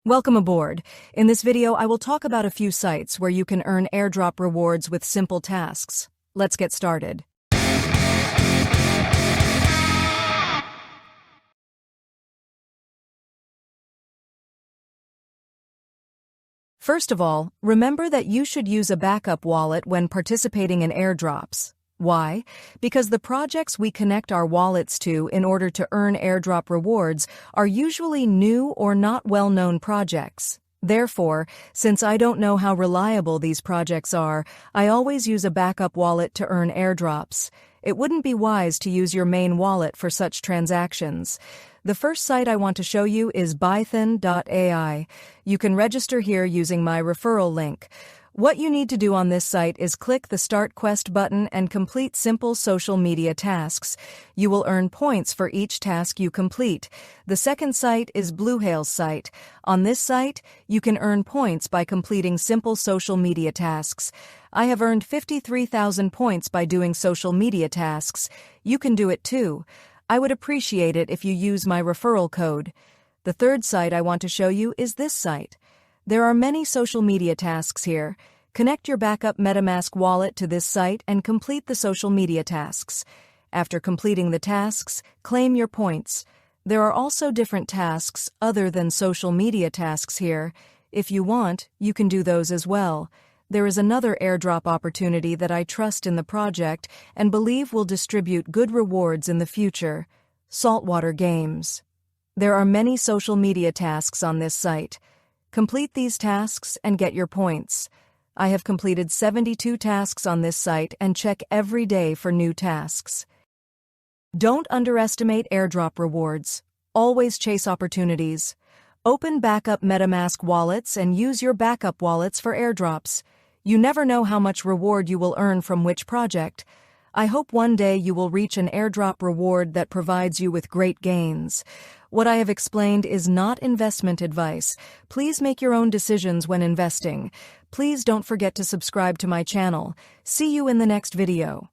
Welcome aboard. In this video, I will talk about a few sites where you can earn airdrop rewards with simple tasks. Let's get started. First of all, remember that you should use a backup wallet when participating in airdrops. Why? Because the projects we connect our wallets to in order to earn airdrop rewards are usually new or not well-known projects. Therefore, since I don't know how reliable these projects are, I always use a backup wallet to earn airdrops. It wouldn't be wise to use your main wallet for such transactions. The first site I want to show you is bythen.ai. You can register here using my referral link. What you need to do on this site is click the Start Quest button and complete simple social media tasks. You will earn points for each task you complete. The second site is bluwhale's site. On this site, you can earn points by completing simple social media tasks. I have earned 53,000 points by doing social media tasks. You can do it too. I would appreciate it if you use my referral code. The third site I want to show you is this site. There are many social media tasks here. Connect your backup MetaMask wallet to this site and complete the social media tasks. After completing the tasks, claim your points. There are also different tasks other than social media tasks here. If you want, you can do those as well. There is another airdrop opportunity that I trust in the project and believe will distribute good rewards in the future: saltwatergames. There are many social media tasks on this site. Complete these tasks and get your points. I have completed 72 tasks on this site and check every day for new tasks. Don't underestimate airdrop rewards. Always chase opportunities. Open backup MetaMask wallets and use your backup wallets for airdrops. You never know how much reward you will earn from which project. I hope one day you will reach an airdrop reward that provides you with great gains. What I have explained is not investment advice. Please make your own decisions when investing. Please don't forget to subscribe to my channel. See you in the next video.